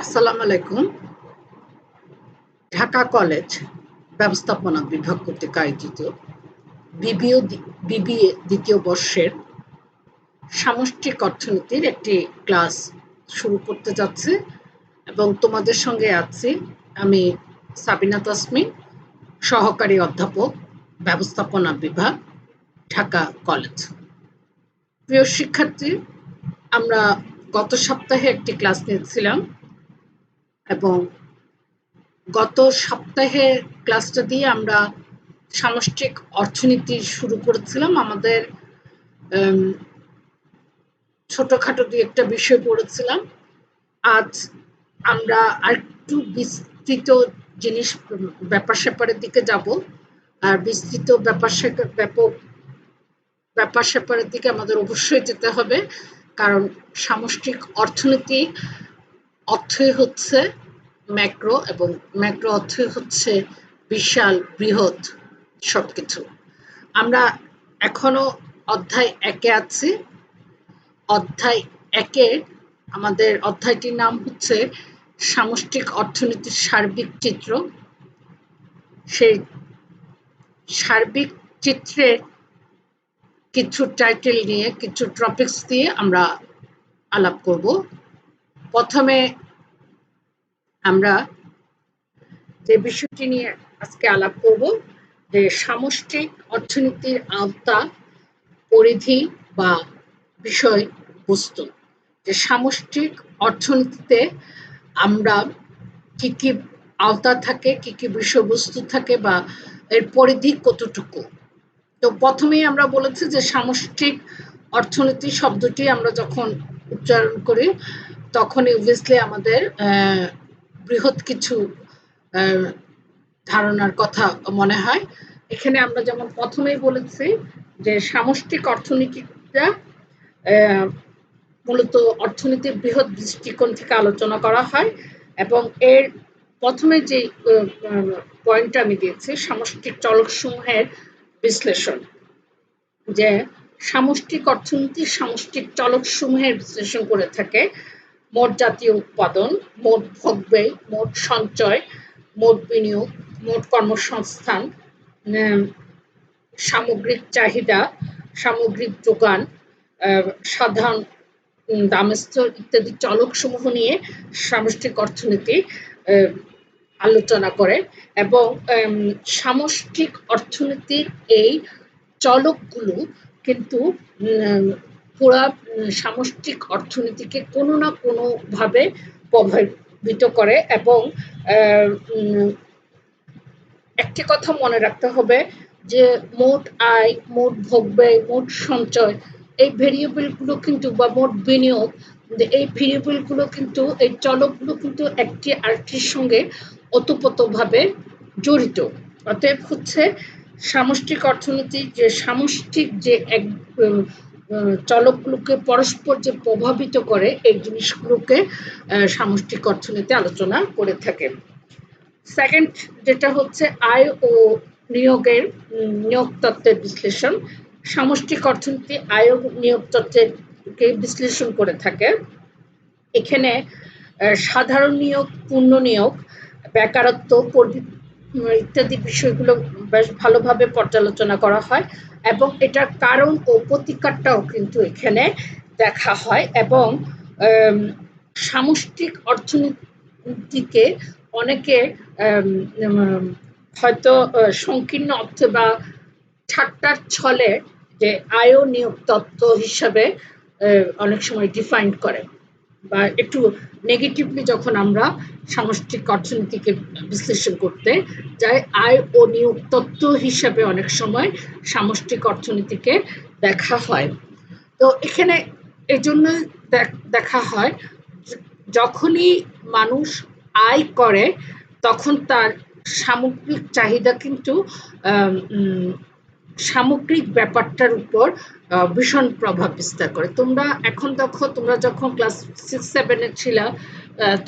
আসসালামু আলাইকুম। ঢাকা কলেজ ব্যবস্থাপনা বিভাগ কর্তৃক আয়োজিত বিবিএ দ্বিতীয় বর্ষের সামষ্টিক অর্থনীতির একটি ক্লাস শুরু করতে যাচ্ছি এবং তোমাদের সঙ্গে আছি আমি সাবিনা তাসমিন, সহকারী অধ্যাপক, ব্যবস্থাপনা বিভাগ, ঢাকা কলেজ। প্রিয় শিক্ষার্থী, আমরা গত সপ্তাহে একটি ক্লাস নিয়েছিলাম এবং গত সপ্তাহে ক্লাসটা দিয়ে আমরা সামষ্টিক অর্থনীতি শুরু করেছিলাম। আমাদের ছোটখাটো দুই একটা বিষয় পড়েছিলাম। আজ আমরা আরেকটু বিস্তৃত জিনিস ব্যাপার স্যাপারের দিকে যাব। আর বিস্তৃত ব্যাপার স্যাপারের দিকে আমাদের অবশ্যই যেতে হবে, কারণ সামষ্টিক অর্থনীতি অর্থই হচ্ছে ম্যাক্রো এবং ম্যাক্রো অর্থই হচ্ছে বিশাল বৃহৎ সবকিছু। আমরা এখনো অধ্যায় 1-এ আছি। অধ্যায় 1-এ আমাদের অধ্যায়টির নাম হচ্ছে সামষ্টিক অর্থনীতির সার্বিক চিত্র। সেই সার্বিক চিত্রে কিছু টাইটেল নিয়ে, কিছু টপিকস দিয়ে আমরা আলাপ করব। প্রথমে আমরা যে বিষয়টি নিয়ে আজকে আলাপ করব, যে সামষ্টিক অর্থনীতির আওতা, পরিধি বা বিষয়বস্তু। যে সামষ্টিক অর্থনীতিতে আমরা কি কি আওতা থাকে, কি কি বিষয়বস্তু থাকে বা এর পরিধি কতটুকু। তো প্রথমেই আমরা বলেছি যে সামষ্টিক অর্থনীতি শব্দটি আমরা যখন উচ্চারণ করি তখনই অবভিয়াসলি আমাদের বৃহৎ কিছু ধারণার কথা মনে হয়। এখানে আমরা যেমন প্রথমেই বলেছি যে সামষ্টিক অর্থনীতিটা মূলত অর্থনীতির বৃহৎ দৃষ্টিকোণ থেকে আলোচনা করা হয় এবং এর প্রথমে যে পয়েন্টটা আমি দিয়েছি সামষ্টিক চলকসমূহের বিশ্লেষণ, যে সামষ্টিক অর্থনীতি সামষ্টিক চলকসমূহের বিশ্লেষণ করে থাকে। মোট জাতীয় উৎপাদন, মোট ভোগব্যয়, মোট সঞ্চয়, মোট বিনিয়োগ, মোট কর্মসংস্থান, সামগ্রিক চাহিদা, সামগ্রিক যোগান, সাধারণ দামস্তর ইত্যাদি চলকসমূহ নিয়ে সামষ্টিক অর্থনীতি আলোচনা করে এবং সামষ্টিক অর্থনীতির এই চলকগুলো কিন্তু পুরা সামষ্টিক অর্থনীতিকে কোনো না কোনোভাবে প্রভাবিত করে। এবং একটি কথা মনে রাখতে হবে যে মোট আয়, মোট ভোগব্যয়, মোট সঞ্চয়, এই ভেরিয়েবলগুলো কিন্তু বা মোট বিনিয়োগ, এই ভেরিয়েবলগুলো কিন্তু, এই চলকগুলো কিন্তু একটি আরেকটির সঙ্গে ওতপ্রোতভাবে জড়িত। অতএব হচ্ছে সামষ্টিক অর্থনীতি যে সামষ্টিক যে এক চলকগুলোকে পরস্পর যে প্রভাবিত করে, এই জিনিসগুলোকে সামষ্টিক অর্থনীতি আলোচনা করে থাকে। সেকেন্ড যেটা হচ্ছে আয় ও নিয়োগের নিয়োগ তত্ত্বের বিশ্লেষণ। সামষ্টিক অর্থনীতি আয় ও নিয়োগ তত্ত্বকে বিশ্লেষণ করে থাকে। এখানে সাধারণ নিয়োগ, পূর্ণ নিয়োগ, বেকারত্ব ইত্যাদি বিষয়গুলো বেশ ভালোভাবে পর্যালোচনা করা হয় এবং এটার কারণ ও প্রতিকারটাও কিন্তু এখানে দেখা হয়। এবং সামষ্টিক অর্থনীতিকে অনেকে হয়তো সংকীর্ণ অর্থে বা ঠাট্টার ছলে যে আয় ও নিয়োগ তত্ত্ব হিসাবে অনেক সময় ডিফাইন করে, বা একটু নেগেটিভলি যখন আমরা সামষ্টিক অর্থনীতিকে বিশ্লেষণ করতে যাই, আয় ও নিয়োগ তত্ত্ব হিসাবে অনেক সময় সামষ্টিক অর্থনীতিকে দেখা হয়। তো এখানে এই জন্য দেখা হয় যখনই মানুষ আয় করে তখন তার সামগ্রিক চাহিদা কিন্তু সামগ্রিক ব্যাপারটার উপর ভীষণ প্রভাব বিস্তার করে। তোমরা এখন দেখো, তোমরা যখন ক্লাস 6-7-এ ছিলা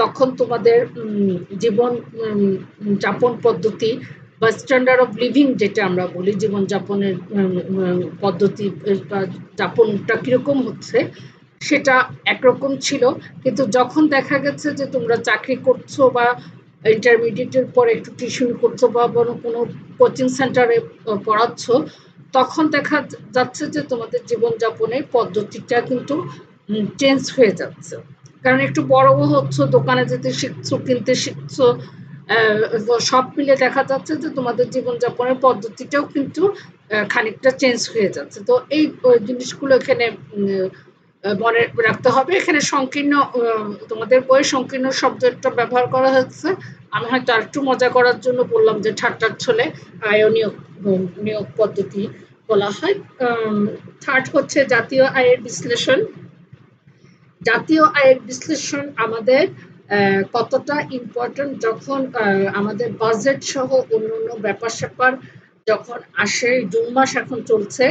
তখন তোমাদের জীবন যাপন পদ্ধতি বা স্ট্যান্ডার্ড অফ লিভিং যেটা আমরা বলি, জীবনযাপনের পদ্ধতি বা যাপনটা কিরকম হচ্ছে, সেটা একরকম ছিল, কিন্তু যখন দেখা গেছে যে তোমরা চাকরি করছো বা ইন্টারমিডিয়েটের পর একটু টিউশন করছো বা কোনো কোচিং সেন্টারে পড়াচ্ছ, তখন দেখা যাচ্ছে যে তোমাদের জীবনযাপনের পদ্ধতিটা কিন্তু চেঞ্জ হয়ে যাচ্ছে। কারণ একটু বড় হচ্ছ, দোকানে যেতে শিখছো, কিনতে শিখছো, সব মিলে দেখা যাচ্ছে যে তোমাদের জীবনযাপনের পদ্ধতিটাও কিন্তু খানিকটা চেঞ্জ হয়ে যাচ্ছে। তো এই জিনিসগুলো এখানে মনে রাখতে হবে। এখানে সংকীর্ণ, তোমাদের বইয়ে সংকীর্ণ শব্দটা ব্যবহার করা হচ্ছে। আমি হয়তো আরেকটু মজা করার জন্য বললাম যে ঠাট্টার ছলে আয় নিয়োগ পদ্ধতি বলা হয়। থার্ড হচ্ছে জাতীয় আয়ের বিশ্লেষণ। জাতীয় আয়ের বিশ্লেষণ আমাদের কতটা ইম্পর্টেন্ট, যখন আমাদের বাজেট সহ অন্যান্য ব্যাপার স্যাপার যখন আসে। জুন মাস এখন চলছে,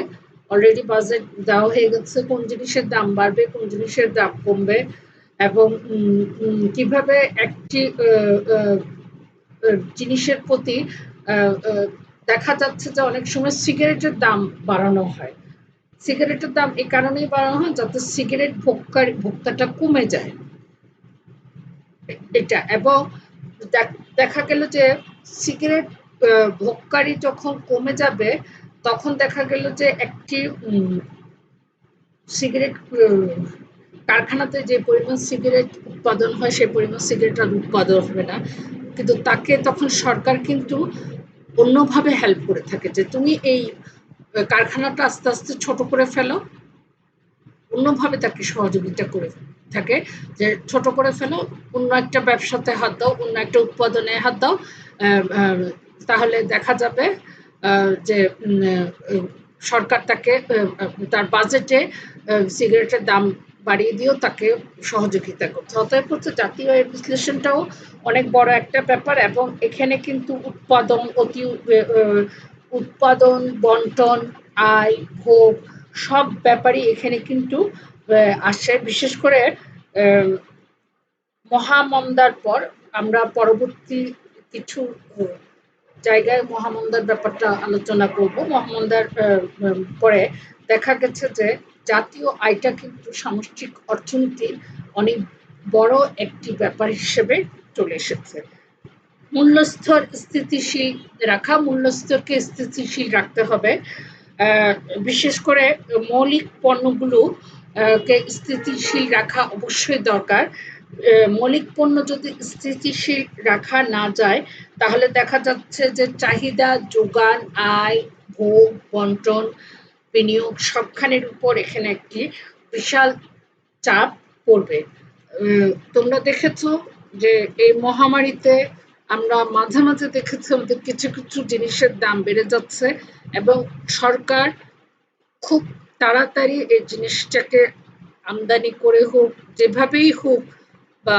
অলরেডি বাজেট দেওয়া হয়ে গেছে, কোন জিনিসের দাম বাড়বে, কোন জিনিসের দাম কমবে, এবং কিভাবে একটি জিনিসের প্রতি দেখা যাচ্ছে যে অনেক সময় সিগারেটের দাম বাড়ানো হয়। সিগারেটের দাম এই কারণেই বাড়ানো হয় যাতে সিগারেট ভোক্তাটা কমে যায়। এটা, এবং দেখা গেল যে সিগারেট ভোগকারী যখন কমে যাবে, তখন দেখা গেল যে একটি সিগারেট কারখানাতে যে পরিমাণ সিগারেট উৎপাদন হয় সেই পরিমাণ সিগারেট আর উৎপাদন হবে না। কিন্তু তাকে তখন সরকার কিন্তু অন্যভাবে হেল্প করে থাকে, যে তুমি এই কারখানাটা আস্তে আস্তে ছোট করে ফেলো, অন্যভাবে তাকে সহযোগিতা করে থাকে, যে ছোট করে ফেলো, অন্য একটা ব্যবসাতে হাত দাও, অন্য একটা উৎপাদনে হাত দাও, তাহলে দেখা যাবে যে সরকার তাকে তার বাজেটে সিগারেটের দাম বাড়িয়ে দিয়েও তাকে সহযোগিতা করছে। অতএব হচ্ছে জাতীয় আয়ের বিশ্লেষণটাও অনেক বড় একটা ব্যাপার, এবং এখানে কিন্তু উৎপাদন, বন্টন, আয়, ভোগ সব ব্যাপারই এখানে কিন্তু আসে। বিশেষ করে মহামন্দার পর আমরা পরবর্তী কিছু জায়গায় মহামন্দার ব্যাপারটা আলোচনা করব। মহামন্দার পরে দেখা গেছে যে জাতীয় আয়টা কিন্তু সামষ্টিক অর্থনীতির অনেক বড় একটি ব্যাপার হিসেবে চলে এসেছে। মূল্যস্তর স্থিতিশীল রাখা, মূল্যস্তরকে স্থিতিশীল রাখতে হবে। বিশেষ করে মৌলিক পণ্যগুলো কে স্থিতিশীল রাখা অবশ্যই দরকার। মৌলিক পণ্য যদি স্থিতিশীল রাখা না যায়, তাহলে দেখা যাচ্ছে যে চাহিদা, যোগান, আয়, ভোগ, বন্টন, বিনিয়োগ সবখানের উপর এখানে একটি বিশাল চাপ পড়বে। তোমরা দেখেছো যে এই মহামারীতে আমরা মাঝে মাঝে দেখেছি আমাদের কিছু কিছু জিনিসের দাম বেড়ে যাচ্ছে, এবং সরকার খুব তাড়াতাড়ি এই জিনিসটাকে আমদানি করে হোক, যেভাবেই হোক, বা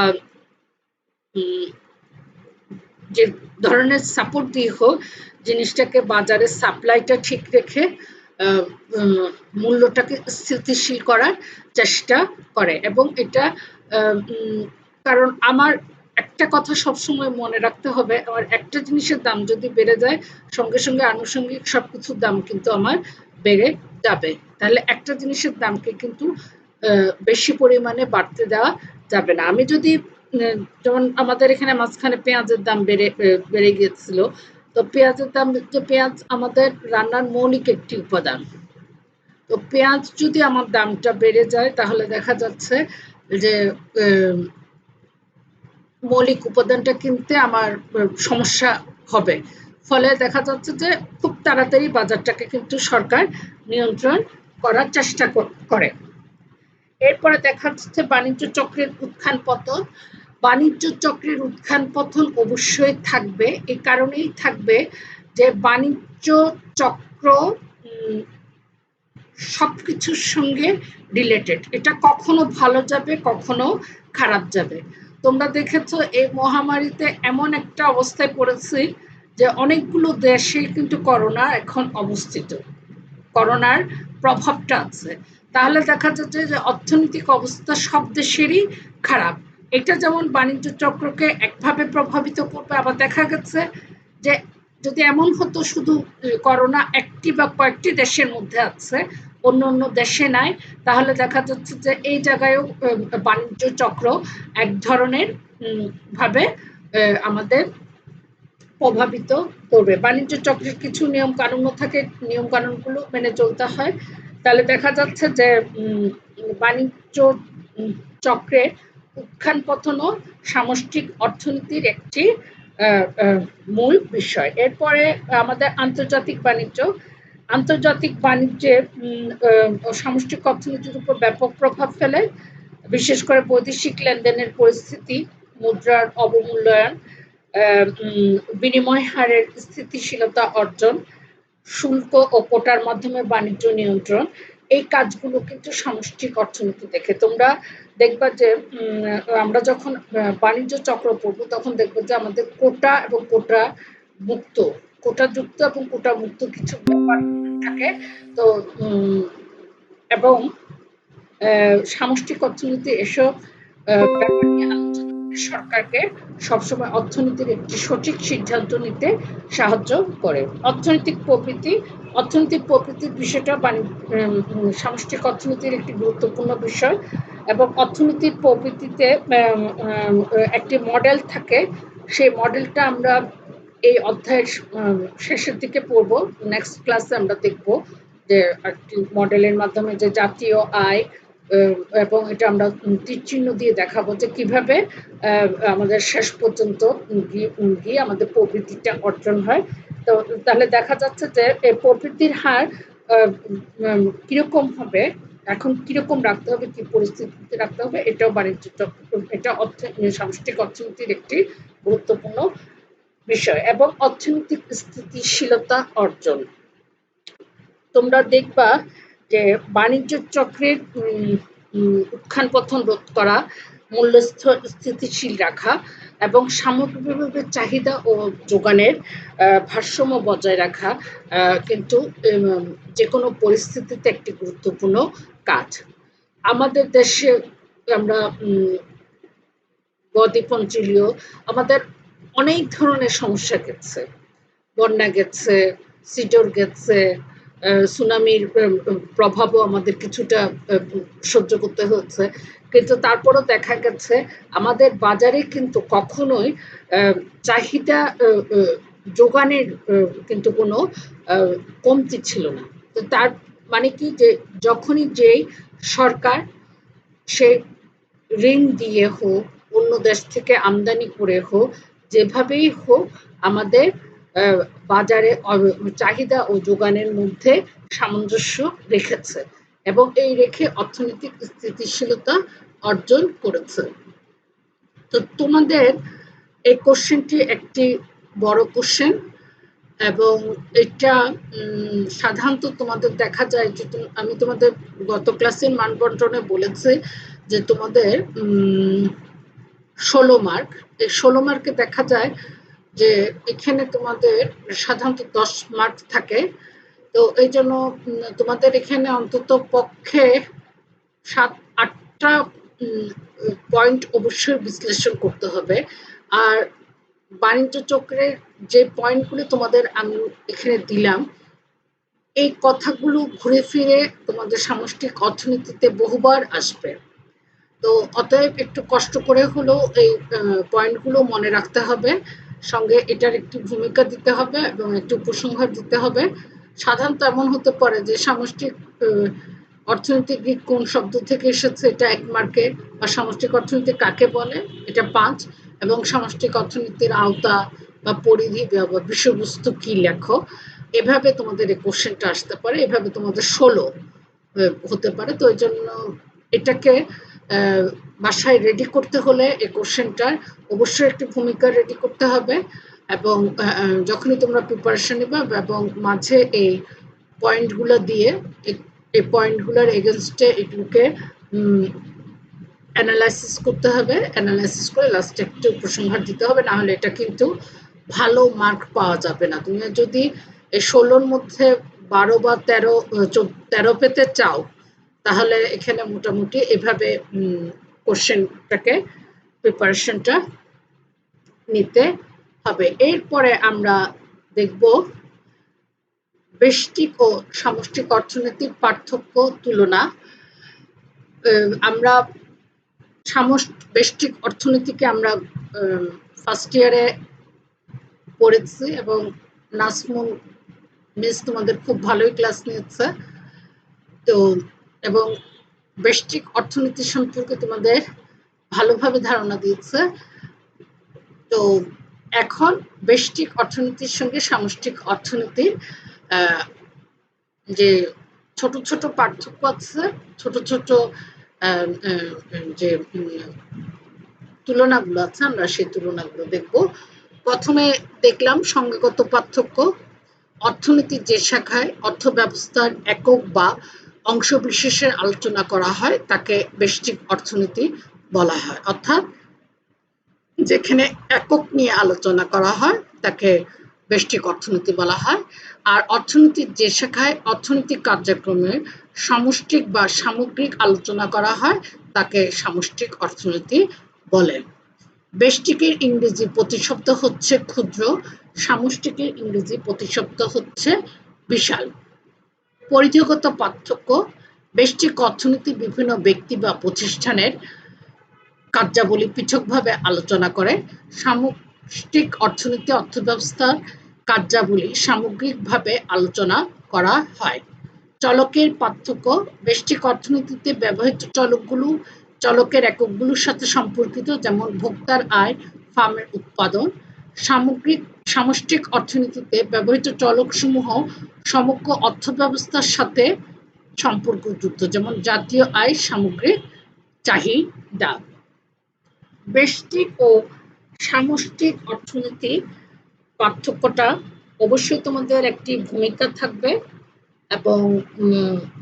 যে ধরনের সাপোর্ট দিয়ে হোক, জিনিসটাকে বাজারের সাপ্লাইটা ঠিক রেখে মূল্যটাকে স্থিতিশীল করার চেষ্টা করে। এবং এটা কারণ আমার একটা কথা সবসময় মনে রাখতে হবে, আমার একটা জিনিসের দাম যদি বেড়ে যায়, সঙ্গে সঙ্গে আনুষঙ্গিক সবকিছুর দাম কিন্তু আমার বেড়ে যাবে। তাহলে একটা জিনিসের দামকে কিন্তু বেশি পরিমাণে বাড়তে দেওয়া যাবে না। আমি যদি যেমন আমাদের এখানে মাঝখানে পেঁয়াজের দাম বেড়ে গিয়েছিল, তো পেঁয়াজের দাম, যে পেঁয়াজ আমাদের রান্নার মৌলিক একটি উপাদান, তো পেঁয়াজ যদি আমার দামটা বেড়ে যায়, তাহলে দেখা যাচ্ছে যে মৌলিক উপাদানটা কিনতে আমার সমস্যা হবে। ফলে দেখা যাচ্ছে যে খুব তাড়াতাড়ি বাজারটাকে কিন্তু সরকার নিয়ন্ত্রণ করার চেষ্টা করে। এরপরে দেখা যাচ্ছে বাণিজ্য চক্রের উত্থান পতন। বাণিজ্য চক্রের উত্থান পতন অবশ্যই থাকবে, এই কারণেই থাকবে যে বাণিজ্য চক্র সবকিছুর সঙ্গে রিলেটেড। এটা কখনো ভালো যাবে, কখনো খারাপ যাবে। তোমরা দেখেছো এই মহামারীতে এমন একটা অবস্থায় পড়েছি যে অনেকগুলো দেশে কিন্তু করোনা এখন অবস্থিত, করোনার প্রভাবটা আছে। তাহলে দেখা যাচ্ছে যে অর্থনৈতিক অবস্থা সব দেশেরই খারাপ। এটা যেমন বাণিজ্য চক্রকে একভাবে প্রভাবিত করবে, আবার দেখা গেছে যে যদি এমন হতো শুধু করোনা একটি বা কয়েকটি দেশের মধ্যে আছে, অন্য অন্য দেশে নাই, তাহলে দেখা যাচ্ছে যে এই জায়গায়ও বাণিজ্য চক্র এক ধরনের ভাবে আমাদের প্রভাবিত করবে। বাণিজ্য চক্রের কিছু নিয়ম কানুনও থাকে, নিয়ম কানুনগুলো মেনে চলতে হয়। তাহলে দেখা যাচ্ছে যে বাণিজ্য চক্রে উত্থান পতনও সামষ্টিক অর্থনীতির একটি মূল বিষয়। এরপরে আমাদের আন্তর্জাতিক বাণিজ্য। আন্তর্জাতিক বাণিজ্যের সামষ্টিক অর্থনীতির উপর ব্যাপক প্রভাব ফেলে, বিশেষ করে বৈদেশিক লেনদেনের পরিস্থিতি, মুদ্রার অবমূল্যায়ন, বিনিময় হারের স্থিতিশীলতা অর্জন, শুল্ক ও কোটার মাধ্যমে বাণিজ্য নিয়ন্ত্রণ, এই কাজগুলো কিন্তু সামষ্টিক অর্থনীতি দেখে। তোমরা দেখবা যে আমরা যখন বাণিজ্য চক্র পড়বো তখন দেখবো যে আমাদের কোটা এবং কোটা মুক্ত, কোটা যুক্ত এবং কোটা মুক্ত কিছু ব্যাপার থাকে। তো এবং সামষ্টিক অর্থনীতি এসব ব্যাপার নিয়ে আলোচনা সরকারকে সবসময় অর্থনীতির একটি সঠিক সিদ্ধান্ত নিতে সাহায্য করে। অর্থনৈতিক প্রবৃত্তির বিষয়টা সামষ্টিক অর্থনীতির একটি গুরুত্বপূর্ণ বিষয়, এবং অর্থনীতির প্রবৃত্তিতে একটি মডেল থাকে। সেই মডেলটা আমরা এই অধ্যায়ের শেষের দিকে পড়ব। নেক্সট ক্লাসে আমরা দেখব যে একটি মডেলের মাধ্যমে যে জাতীয় আয়, এবং এটা আমরা তীরচিহ্ন দিয়ে দেখাবো যে কিভাবে আমাদের শেষ পর্যন্ত গিয়ে আমাদের প্রবৃদ্ধিটা অর্জন হয়। তো তাহলে দেখা যাচ্ছে যে এই প্রবৃদ্ধির হার কিরকম হবে, এখন কিরকম রাখতে হবে, কি পরিস্থিতিতে রাখতে হবে, এটাও বাণিজ্য এটা সামষ্টিক অর্থনীতির একটি গুরুত্বপূর্ণ বিষয়। এবং অর্থনৈতিক স্থিতিশীলতা অর্জন, তোমরা দেখবা যে বাণিজ্য চক্রের উত্থান পতন রোধ করা, মূল্য স্থিতিশীল রাখা এবং সামগ্রিকভাবে চাহিদা ও যোগানের ভারসাম্য বজায় রাখা কিন্তু যে কোনো পরিস্থিতিতে একটি গুরুত্বপূর্ণ কাজ। আমাদের দেশে আমরা বদ্বীপ অঞ্চলীয় আমাদের অনেক ধরনের সমস্যা গেছে, বন্যা গেছে, সিডর গেছে, সুনামির প্রভাবও আমাদের কিছুটা সহ্য করতে হচ্ছে, কিন্তু তারপরও দেখা গেছে আমাদের বাজারে কিন্তু কখনোই চাহিদা যোগানের কিন্তু কোনো কমতি ছিল না। তো তার মানে কি, যে যখনই যেই সরকার সে ঋণ দিয়ে হোক, অন্য দেশ থেকে আমদানি করে হোক, যেভাবেই হোক আমাদের বাজারে চাহিদা ও যোগানের মধ্যে সামঞ্জস্য রেখেছে এবং এই রেখে অর্থনৈতিক স্থিতিশীলতা অর্জন করেছে। তো তোমাদের এই কোশ্চেনটি একটি বড় কোশ্চেন, এবং এটা সাধারণত তোমাদের দেখা যায় যে আমি তোমাদের গত ক্লাসের মানবন্টনে বলেছি যে তোমাদের 16 মার্ক, এই 16 মার্কে দেখা যায় যে এখানে তোমাদের সাধারণত 10 মার্ক থাকে। তো এই জন্য তোমাদের এখানে অন্তত পক্ষে 7-8টা পয়েন্ট অবশ্যই বিশ্লেষণ করতে হবে। আর বাণিজ্য চক্রের যে পয়েন্টগুলো তোমাদের আমি এখানে দিলাম, এই কথাগুলো ঘুরে ফিরে তোমাদের সামষ্টিক অর্থনীতিতে বহুবার আসবে। তো অতএব একটু কষ্ট করে হলেও এই পয়েন্টগুলো মনে রাখতে হবে, সঙ্গে এটার একটি ভূমিকা দিতে হবে এবং একটি উপসংহার দিতে হবে। সাধারণত এমন হতে পারে যে সামষ্টিক অর্থনৈতিক দিক কোন শব্দ থেকে এসেছে এটা 1 মার্কে, বা সামষ্টিক অর্থনীতি কাকে বলে এটা 5, এবং সামষ্টিক অর্থনীতির আওতা বা পরিধি বা বিষয়বস্তু কি লেখো, এভাবে তোমাদের এই কোশ্চেনটা আসতে পারে, এভাবে তোমাদের 16 হতে পারে। তো এই জন্য এটাকে বাসায় রেডি করতে হলে এই কোশ্চেনটার অবশ্যই একটি ভূমিকা রেডি করতে হবে, এবং যখনই তোমরা প্রিপারেশন নেবে এবং মাঝে এই পয়েন্টগুলো দিয়ে এই পয়েন্টগুলোর এগেনস্টে এগুলোকে অ্যানালাইসিস করতে হবে, অ্যানালাইসিস করে লাস্টে একটু উপসংহার দিতে হবে, না হলে এটা কিন্তু ভালো মার্ক পাওয়া যাবে না। তুমি যদি এই 16-র মধ্যে 12 বা 13 পেতে চাও তাহলে এখানে মোটামুটি এভাবে কোশ্চেনটাকে প্রিপারেশনটা নিতে হবে। এরপরে আমরা দেখব ব্যষ্টিক ও সামষ্টিক অর্থনীতির পার্থক্য তুলনা। আমরা ব্যষ্টিক অর্থনীতিকে আমরা ফার্স্ট ইয়ারে পড়েছি এবং নাজমুন মিস তোমাদের খুব ভালোই ক্লাস নিয়েছে। তো এবং ব্যষ্টিক অর্থনীতি সম্পর্কে তোমাদের ভালোভাবে ধারণা দিয়েছে। তো এখন ব্যষ্টিক অর্থনীতির সঙ্গে সামষ্টিক অর্থনীতির যে ছোট ছোট পার্থক্য আছে, ছোট ছোট যে তুলনাগুলো আছে, আমরা সেই তুলনাগুলো দেখব। প্রথমে দেখলাম সংজ্ঞাগত পার্থক্য। অর্থনীতির যে শাখায় অর্থ ব্যবস্থার একক বা অংশ বিশেষের আলোচনা করা হয় তাকে ব্যষ্টিক অর্থনীতি বলা হয়, অর্থাৎ যেখানে একক নিয়ে আলোচনা করা হয় তাকে ব্যষ্টিক অর্থনীতি বলা হয়। আর অর্থনীতির যে শাখায় অর্থনৈতিক কার্যক্রমের সমষ্টিক বা সামগ্রিক আলোচনা করা হয় তাকে সামষ্টিক অর্থনীতি বলে। ব্যষ্টিকের ইংরেজি প্রতিশব্দ হচ্ছে ক্ষুদ্র, সামষ্টিকের ইংরেজি প্রতিশব্দ হচ্ছে বিশাল। পরিধিগত পার্থক্য। ব্যষ্টিক অর্থনীতি বিভিন্ন ব্যক্তি বা প্রতিষ্ঠানের কার্যাবলী পৃথকভাবে আলোচনা করে। সামষ্টিক অর্থনীতি অর্থব্যবস্থার কার্যাবলী সামগ্রিকভাবে আলোচনা করা হয়। চলকের পার্থক্য। ব্যষ্টিক অর্থনীতিতে ব্যবহৃত চলকগুলো চলকের এককগুলোর সাথে সম্পর্কিত, যেমন ভোক্তার আয়, ফার্মের উৎপাদন। সামষ্টিক অর্থনীতিতে ব্যবহৃত চলকসমূহ সমগ্র অর্থব্যবস্থার সাথে সম্পর্কযুক্ত, যেমন জাতীয় আয়, সামগ্রিক চাহিদা। ব্যষ্টিক ও সামষ্টিক অর্থনীতির পার্থক্যটা অবশ্যই তোমাদের একটি ভূমিকা থাকবে এবং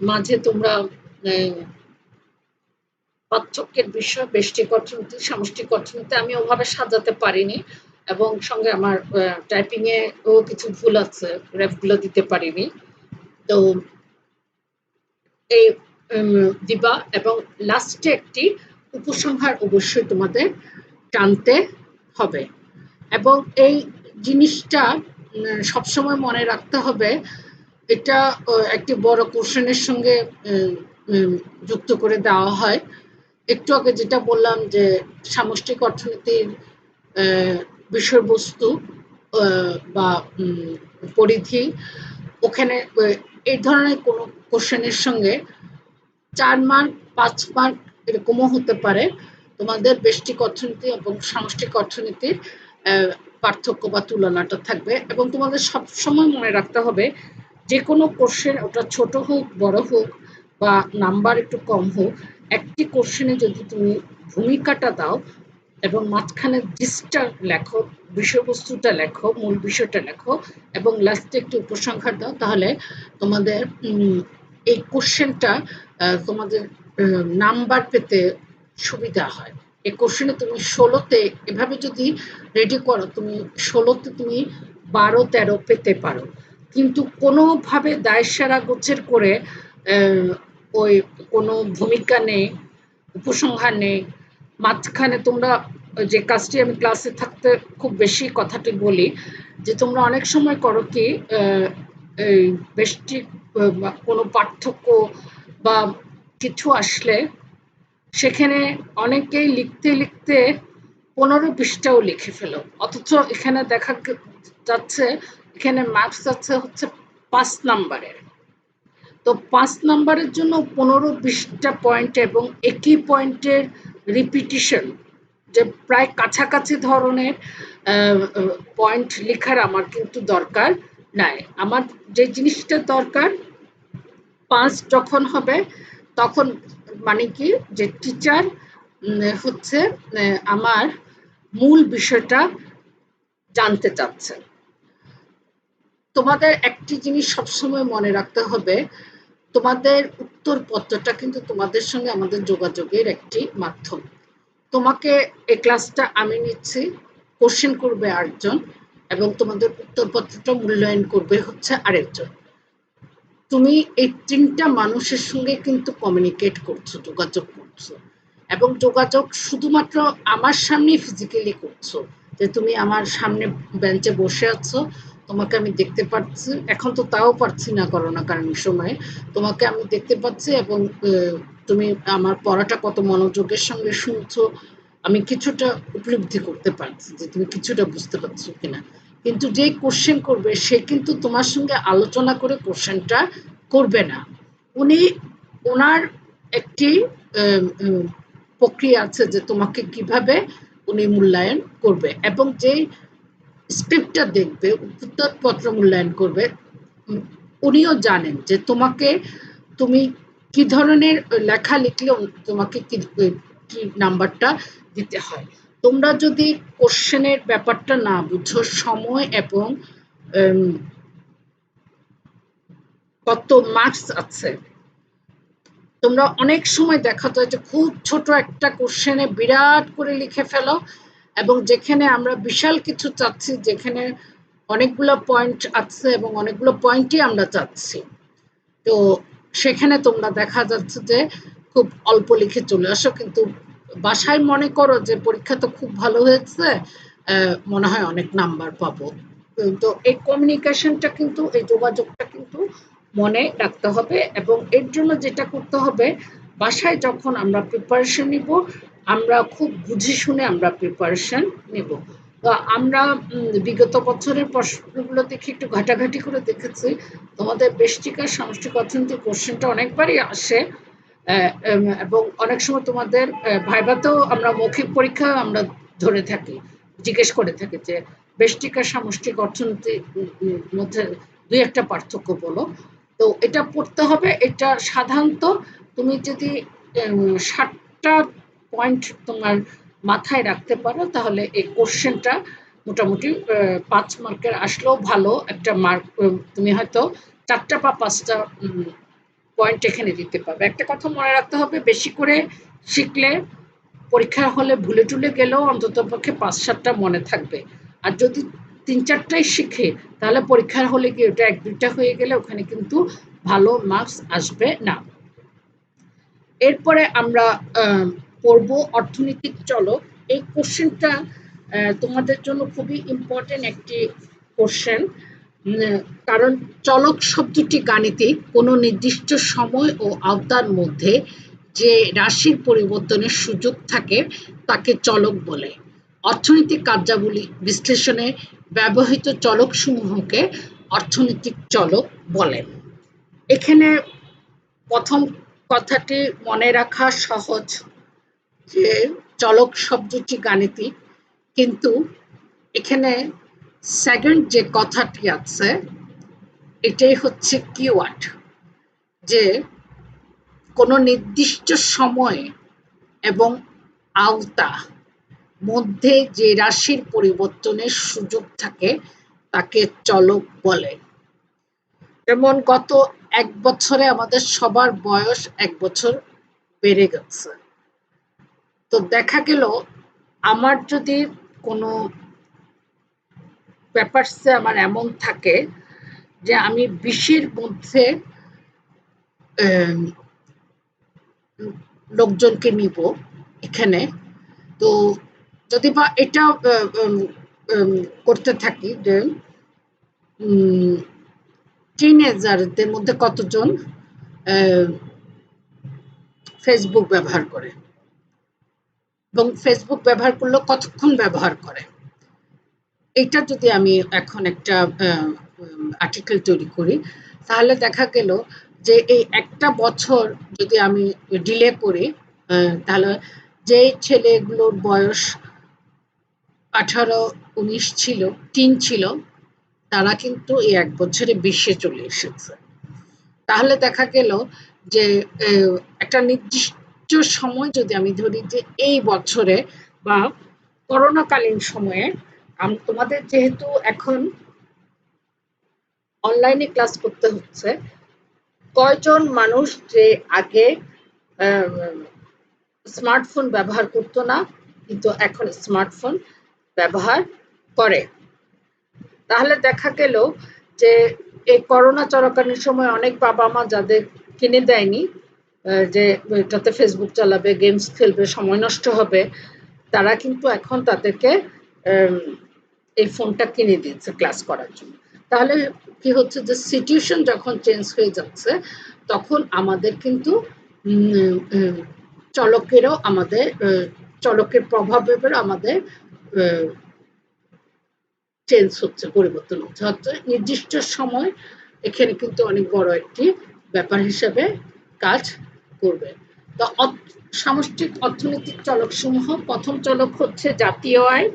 মাঝে তোমরা পার্থক্যের বিষয় ব্যষ্টিক অর্থনীতি সামষ্টিক অর্থনীতি আমি ওভাবে সাজাতে পারিনি এবং সঙ্গে আমার টাইপিং এও কিছু ভুল আছে, রেফগুলো দিতে পারিনি। তো এই দিবা এবং লাস্টে একটি উপসংহার অবশ্যই তোমাদের টানতে হবে এবং এই জিনিসটা সবসময় মনে রাখতে হবে। এটা একটি বড় কোশ্চেনের সঙ্গে যুক্ত করে দেওয়া হয়। একটু আগে যেটা বললাম যে সামষ্টিক অর্থনীতির বিষয়বস্তু বা পরিধি, ওখানে এই ধরনের কোনো কোশ্চেনের সঙ্গে 4 মার্ক 5 মার্ক এরকমও হতে পারে তোমাদের ব্যষ্টিক অর্থনীতি এবং সামষ্টিক অর্থনীতির পার্থক্য বা তুলনাটা থাকবে এবং তোমাদের সবসময় মনে রাখতে হবে যে কোনো কোশ্চেন, ওটা ছোট হোক বড় হোক বা নাম্বার একটু কম হোক, একটি কোশ্চেনে যদি তুমি ভূমিকাটা দাও এবং মাঝখানে জিস্টটা লেখো, বিষয়বস্তুটা লেখো, মূল বিষয়টা লেখো এবং লাস্টে একটি উপসংহার দাও, তাহলে তোমাদের এই কোশ্চেনটা তোমাদের নাম্বার পেতে সুবিধা হয়। এই কোশ্চেনে তুমি 16তে এভাবে যদি রেডি করো, তুমি 16তে তুমি 12-13 পেতে পারো, কিন্তু কোনোভাবে দায়সারা গোছের করে ওই কোনো ভূমিকা নেই, উপসংহার নেই, মাঝখানে তোমরা যে কাজটি আমি ক্লাসে থাকতে খুব বেশি কথাটি বলি যে তোমরা অনেক সময় করো কি এই ব্যষ্টিক কোনো পার্থক্য বা কিছু আসলে সেখানে অনেকেই লিখতে লিখতে 15 পৃষ্ঠাও লিখে ফেলো, অথচ এখানে দেখা যাচ্ছে এখানে মার্কস আছে হচ্ছে 5 নাম্বারের। তো 5 নাম্বারের জন্য 15-20টা পয়েন্ট এবং একই পয়েন্টের রিপিটিশন, যে প্রায় কাছাকাছি ধরনের পয়েন্ট লেখার আমার কিন্তু দরকার নাই। আমার যে জিনিসটা দরকার 5 যখন হবে তখন মানে কি যে টিচার হচ্ছে আমার মূল বিষয়টা জানতে চাচ্ছে। তোমাদের একটি জিনিস সবসময় মনে রাখতে হবে, তোমাদের উত্তরপত্রটা কিন্তু তোমাদের সঙ্গে আমাদের যোগাযোগের একটি মাধ্যম। তোমাকে এই ক্লাসটা আমি নিচ্ছি, কোশ্চেন করবে 8 জন এবং তোমাদের উত্তরপত্রটা মূল্যায়ন করবে হচ্ছে আরেকজন। তুমি এই 3টা মানুষের সঙ্গে কিন্তু কমিউনিকেট করছো, যোগাযোগ করছো এবং যোগাযোগ শুধুমাত্র আমার সামনে ফিজিক্যালি করছো, যে তুমি আমার সামনে বেঞ্চে বসে আছো, তোমাকে আমি দেখতে পাচ্ছি, এখন তো তাও পারছি না করোনাকালীন সময়ে। তোমাকে আমি দেখতে পাচ্ছি এবং তুমি আমার পড়াটা কত মনোযোগের সঙ্গে শুনছো, আমি কিছুটা উপলব্ধি করতে পারছি যে তুমি কিছুটা বুঝতে পারছো কিনা। কিন্তু যে কোশ্চেন করবে সে কিন্তু তোমার সঙ্গে আলোচনা করে কোশ্চেনটা করবে না। উনি ওনার একটি প্রক্রিয়া আছে যে তোমাকে কিভাবে উনি মূল্যায়ন করবে, এবং যেই স্ক্রিপ্টটা দেখবে, উত্তরপত্র মূল্যায়ন করবে, উনিও জানেন যে তোমাকে তুমি কি ধরনের লেখা লিখলে তোমাকে কি নাম্বারটা দিতে হয়। তোমরা যদি কোশ্চেনের ব্যাপারটা না বুঝো, সময় এবং কত মার্কস আছে, তোমরা অনেক সময় দেখা যায় যে খুব ছোট একটা কোশ্চেনে বিরাট করে লিখে ফেলো, এবং যেখানে আমরা বিশাল কিছু চাচ্ছি, যেখানে অনেকগুলো পয়েন্ট আছে এবং অনেকগুলো পয়েন্টই আমরা চাচ্ছি, তো সেখানে তোমরা দেখা যাচ্ছে যে খুব অল্প লিখে চলে আসো, কিন্তু বাসায় মনে করো যে পরীক্ষা তো খুব ভালো হয়েছে, মনে হয় অনেক নাম্বার পাবো। তো এই কমিউনিকেশনটা কিন্তু, এই যোগাযোগটা কিন্তু মনে রাখতে হবে, এবং এর জন্য যেটা করতে হবে, বাসায় যখন আমরা প্রিপারেশন নিব, আমরা খুব বুঝে শুনে আমরা প্রিপারেশন নেব। তো আমরা বিগত বছরের প্রশ্নগুলো দেখে একটু ঘাটাঘাটি করে দেখেছি, তোমাদের ব্যষ্টিক আর সামষ্টিক অর্থনীতির কোশ্চেনটা অনেকবারই আসে, এবং অনেক সময় তোমাদের ভাইভাতেও আমরা মৌখিক পরীক্ষা আমরা ধরে থাকি, জিজ্ঞেস করে থাকি যে ব্যষ্টিক আর সামষ্টিক অর্থনীতির মধ্যে দুই একটা পার্থক্য বলো। তো এটা পড়তে হবে। এটা সাধারণত তুমি যদি 60টা পয়েন্ট তোমার মাথায় রাখতে পারো, তাহলে এই কোশ্চেনটা মোটামুটি 5 মার্কের আসলেও ভালো একটা মার্ক, তুমি হয়তো 4টা বা 5টা পয়েন্ট এখানে দিতে পারবে। একটা কথা মনে রাখতে হবে, বেশি করে শিখলে পরীক্ষার হলে ভুলে টুলে গেলেও অন্তত পক্ষে 5-7টা মনে থাকবে। আর যদি 3-4টাই শিখে, তাহলে পরীক্ষার হলে গিয়ে ওটা 1-2টা হয়ে গেলে ওখানে কিন্তু ভালো মার্কস আসবে না। এরপরে আমরা পড়ব অর্থনৈতিক চলক। এই কোশ্চেনটা তোমাদের জন্য খুবই ইম্পর্টেন্ট একটি কোশ্চেন, কারণ চলক শব্দটি গাণিতিক কোনো নির্দিষ্ট সময় ও আওতার মধ্যে যে রাশির পরিবর্তনের সুযোগ থাকে তাকে চলক বলে। অর্থনৈতিক কার্যাবলী বিশ্লেষণে ব্যবহৃত চলকসমূহকে অর্থনৈতিক চলক বলে। এখানে প্রথম কথাটি মনে রাখা সহজ যে চলক শব্দটি গাণিতিক, কিন্তু এখানে সেকেন্ড যে কথাটি আছে এটাই হচ্ছে কিওয়ার্ড, যে কোনো নির্দিষ্ট সময় এবং আওতা মধ্যে যে রাশির পরিবর্তনের সুযোগ থাকে তাকে চলক বলে। যেমন গত 1 বছরে আমাদের সবার বয়স 1 বছর বেড়ে গেছে। তো দেখা গেল আমার যদি কোনো পেপারসে আমার এমন থাকে যে আমি 20-এর মধ্যে লোকজনকে নিব এখানে, তো যদি বা এটা করতে থাকি যে টিনেজারদের মধ্যে কতজন ফেসবুক ব্যবহার করে এবং ফেসবুক ব্যবহার করলে কতক্ষণ ব্যবহার করে, এটা যদি আমি এখন একটা আর্টিকেল তৈরি করি, তাহলে দেখা গেল যে এই একটা বছর যদি আমি ডিলে করি, তাহলে যে ছেলেগুলোর বয়স 18-19 ছিল, টিন ছিল, তারা কিন্তু এই 1 বছরে 20-এ চলে এসেছে। তাহলে দেখা গেল যে একটা নির্দিষ্ট সময় যদি আমি ধরি যে এই বছরে বা করোনাকালীন সময়ে, তোমাদের যেহেতু এখন অনলাইনে ক্লাস করতে হচ্ছে, কয়জন মানুষ যে আগে স্মার্টফোন ব্যবহার করতো না কিন্তু এখন স্মার্টফোন ব্যবহার করে। তাহলে দেখা গেল যে এই করোনা চলাকালীন সময় অনেক বাবা মা যাদের কিনে দেয়নি, যে এটাতে ফেসবুক চালাবে, গেমস খেলবে, সময় নষ্ট হবে, তারা কিন্তু এখন তাদেরকে এই ফোনটা কিনে দিয়েছে ক্লাস করার জন্য। তাহলে কি হচ্ছে যে সিচুয়েশন যখন চেঞ্জ হয়ে যাচ্ছে তখন আমাদের কিন্তু চলকেরও আমাদের চলকের প্রভাবের আমাদের চেঞ্জ হচ্ছে, পরিবর্তন হচ্ছে, হচ্ছে নির্দিষ্ট সময় এখানে কিন্তু অনেক বড় একটি ব্যাপার হিসেবে কাজ করবে। তো সামষ্টিক অর্থনৈতিক চলকসমূহ, প্রথম চলক হচ্ছে জাতীয় আয়।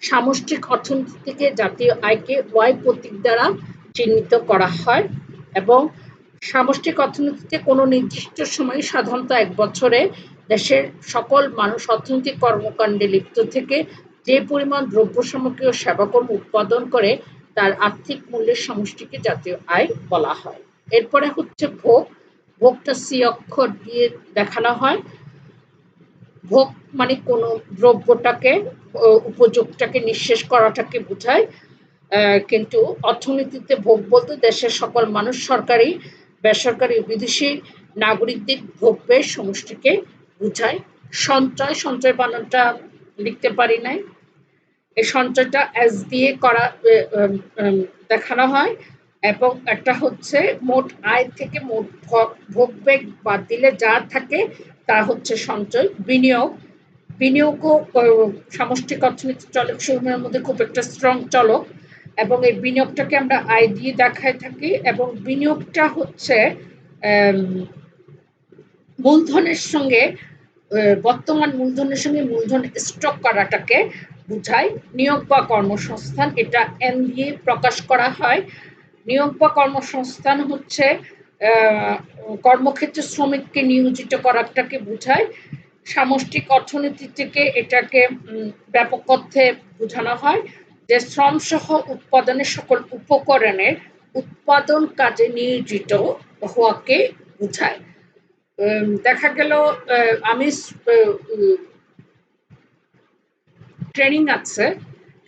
সামষ্টিক অর্থনীতি থেকে জাতীয় আয়কে ওয়াই প্রতীক দ্বারা চিহ্নিত করা হয় এবং সামষ্টিক অর্থনীতিতে কোনো নির্দিষ্ট সময়ে সাধারণত ১ বছরে দেশের সকল মানুষ অর্থনৈতিক কর্মকাণ্ডে লিপ্ত থেকে যে পরিমাণ দ্রব্য সামগ্রী ও সেবাকর্ম উৎপাদন করে তার আর্থিক মূল্যের সমষ্টিকে জাতীয় আয় বলা হয়। এরপরে হচ্ছে ভোগ। ভোগটা সি অক্ষর দিয়ে দেখানো হয়। ভোগ মানে কোনো দ্রব্যটাকে, উপযোগটাকে নিঃশেষ করাটাকে বোঝায়। কিন্তু অর্থনীতিতে ভোগ বলতে দেশের সকল মানুষ, সরকারি, বেসরকারি, বিদেশি নাগরিকদের ভোগ ব্যয়ের সমষ্টিকে বোঝায়। সঞ্চয়, সঞ্চয় বানানটা লিখতে পারি নাই। এই সঞ্চয়টা এস দিয়ে করা দেখানো হয় এবং একটা হচ্ছে মোট আয় থেকে মোট ভোগ ব্যয় বাদ দিলে যা থাকে তা হচ্ছে সঞ্চয়। বিনিয়োগ, বিনিয়োগও সামষ্টিক অর্থনীতির চলক সমূহের মধ্যে খুব একটা স্ট্রং চলক এবং এই বিনিয়োগটাকে আমরা আয় দিয়ে দেখায় থাকি এবং বিনিয়োগটা হচ্ছে মূলধনের সঙ্গে, বর্তমান মূলধনের সঙ্গে মূলধন স্টক করাটাকে বোঝায়। নিয়োগ বা কর্মসংস্থান, এটা এন দিয়ে প্রকাশ করা হয়। নিয়োগ বা কর্মসংস্থান হচ্ছে কর্মক্ষেত্রে শ্রমিককে নিয়োজিত করাটাকে বোঝায়। সামষ্টিক অর্থনীতি থেকে এটাকে ব্যাপক অর্থে বোঝানো হয় যে শ্রম সহ উৎপাদনের সকল উপকরণের উৎপাদন কাজে নিয়োজিত হওয়াকে বোঝায়। দেখা গেল আমি ট্রেনিং আছে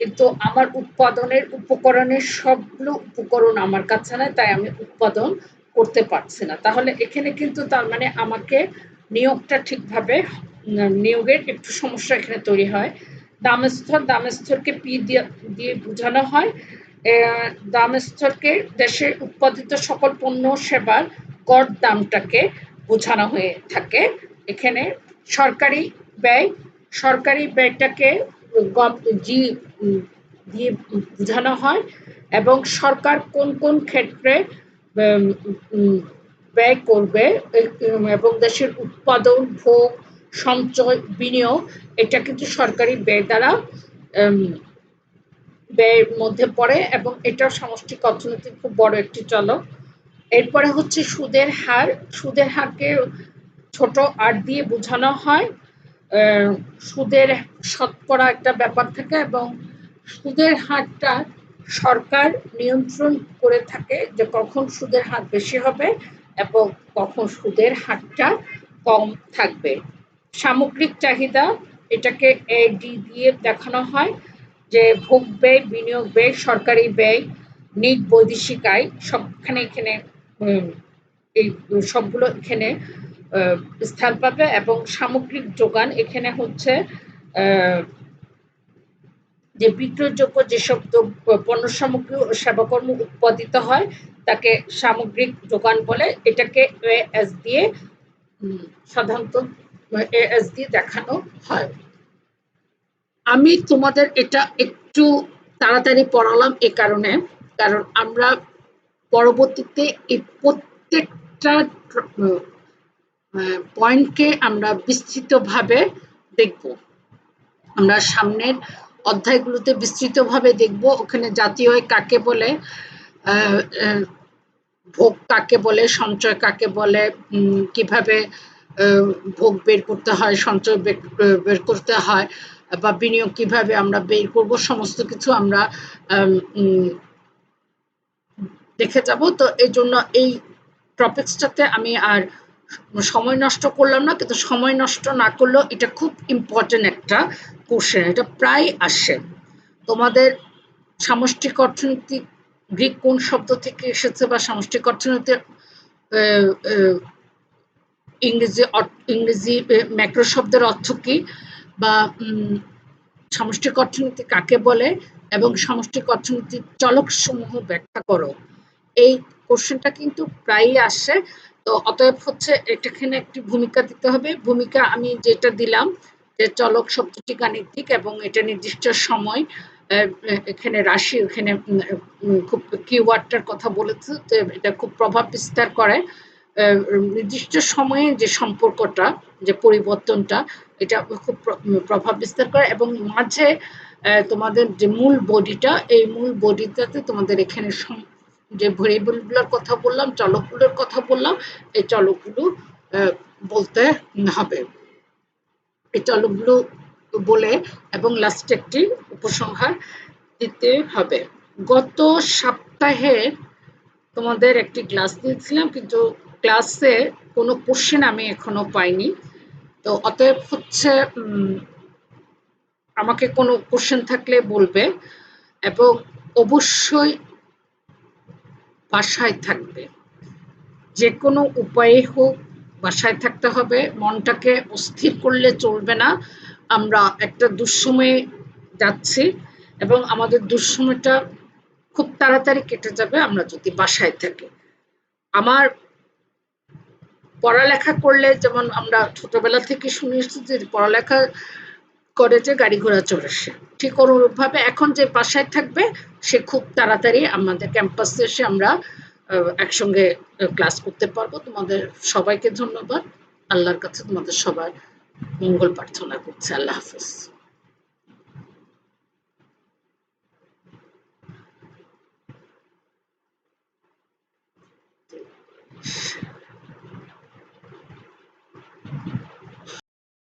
কিন্তু আমার উৎপাদনের উপকরণের সবগুলো উপকরণ আমার কাছে নাই, তাই আমি উৎপাদন করতে পারছি না। তাহলে এখানে কিন্তু তার মানে আমাকে নিয়োগটা ঠিকভাবে, নিয়োগের একটু সমস্যা এখানে তৈরি হয়। দামস্তর, দামস্তরকে পি দিয়ে বোঝানো হয়। দামস্তরকে দেশের উৎপাদিত সকল পণ্য সেবার গড় দামটাকে বোঝানো হয়ে থাকে। এখানে সরকারি ব্যয়, সরকারি ব্যয়টাকে জি দিয়ে বোঝানো হয় এবং সরকার কোন কোন ক্ষেত্রে ব্যয় করবে এবং দেশের উৎপাদন, ভোগ, সঞ্চয়, বিনিয়োগ, এটা কিন্তু সরকারি ব্যয় দ্বারা ব্যয়ের মধ্যে পড়ে এবং এটাও সামষ্টিক অর্থনীতির খুব বড় একটি চলক। এরপরে হচ্ছে সুদের হার। সুদের হারকে ছোট আর দিয়ে বোঝানো হয়। সুদের শতকরা একটা ব্যাপার থাকে এবং সুদের হারটা সরকার নিয়ন্ত্রণ করে থাকে যে কখন সুদের হার বেশি হবে এবং কখন সুদের হারটা কম থাকবে। সামগ্রিক চাহিদা, এটাকে এডি দিয়ে দেখানো হয় যে ভোগ ব্যয়, বিনিয়োগ ব্যয়, সরকারি ব্যয়, নিট, বৈদেশিক আয়, সবখানে এখানে এই সবগুলো এখানে স্থান পাবে এবং সামগ্রিক যোগান এখানে হচ্ছে যে বিক্রয়যোগ্য যেসব পণ্য সামগ্রী ও সেবাকর্ম উৎপাদিত হয় তাকে সামগ্রিক যোগান বলে। এটাকে এস দিয়ে সাধারণত এস দিয়ে দেখানো হয়। আমি তোমাদের এটা একটু তাড়াতাড়ি পড়ালাম এ কারণে, কারণ আমরা পরবর্তীতে এই প্রত্যেকটা পয়েন্টকে আমরা বিস্তৃতভাবে দেখব। আমরা সামনের অধ্যায়গুলোতে বিস্তৃতভাবে দেখব। ওখানে জাতীয় আয় কাকে বলে, ভোগ কাকে বলে, সঞ্চয় কাকে বলে, কিভাবে ভোগ বের করতে হয়, সঞ্চয় বের করতে হয় বা বিনিয়োগ কিভাবে আমরা বের করব, সমস্ত কিছু আমরা দেখে যাব। তো এই জন্য এই টপিকসটাতে আমি আর সময় নষ্ট করলাম না, কিন্তু সময় নষ্ট না করলেও এটা খুব ইম্পর্টেন্ট একটা কোশ্চেন, এটা প্রায় আসে তোমাদের। সামষ্টিক অর্থনীতি গ্রিক কোন শব্দ থেকে এসেছে বা সামষ্টিক অর্থনীতির ইংরেজি ম্যাক্রো শব্দের অর্থ কি, বা সামষ্টিক অর্থনীতি কাকে বলে এবং সামষ্টিক অর্থনীতির চলকসমূহ ব্যাখ্যা করো। এই কোশ্চেনটা কিন্তু প্রায়ই আসে। তো অতএব হচ্ছে এটাখানে একটি ভূমিকা দিতে হবে। ভূমিকা আমি যেটা দিলাম যে চলক শব্দটি গাণিতিক এবং এটা নির্দিষ্ট সময়, এখানে রাশি, এখানে খুব কিওয়ার্ডটার কথা বলেছে যে এটা খুব প্রভাব বিস্তার করে নির্দিষ্ট সময়ে যে সম্পর্কটা, যে পরিবর্তনটা, এটা খুব প্রভাব বিস্তার করে এবং মাঝে তোমাদের যে মূল বডিটা, এই মূল বডিটাতে তোমাদের এখানে যে ভেরিয়েবলগুলোর কথা বললাম, চলকগুলোর কথা বললাম, এই চলকগুলো বলতে হবে। এই চলকগুলো বলে এবং লাস্টে একটি উপসংহার দিতে হবে। গত সপ্তাহে তোমাদের একটি ক্লাস দিয়েছিলাম, কিন্তু ক্লাসে কোনো কোশ্চেন আমি এখনো পাইনি। তো অতএব হচ্ছে আমাকে কোনো কোশ্চেন থাকলে বলবে এবং অবশ্যই বাসায় থাকবে, যে কোনো উপায়ে হোক বাসায় থাকতে হবে। মনটাকে অস্থির করলে চলবে না। আমরা একটা দুঃসময়ে যাচ্ছি এবং আমাদের দুঃসময়টা খুব তাড়াতাড়ি কেটে যাবে আমরা যদি বাসায় থাকি। আমার পড়ালেখা করলে, যেমন আমরা ছোটবেলা থেকে শুনে এসেছি যে পড়ালেখা করে যে গাড়ি ঘোড়া চড়ে সে, ঠিক অনুরূপভাবে এখন যে বাসায় থাকবে সে খুব তাড়াতাড়ি আমাদের ক্যাম্পাসে এসে আমরা একসঙ্গে ক্লাস করতে পারবো। তোমাদের সবাইকে ধন্যবাদ। আল্লাহর কাছে তোমাদের সবার মঙ্গল প্রার্থনা করছি। আল্লাহ হাফেজ।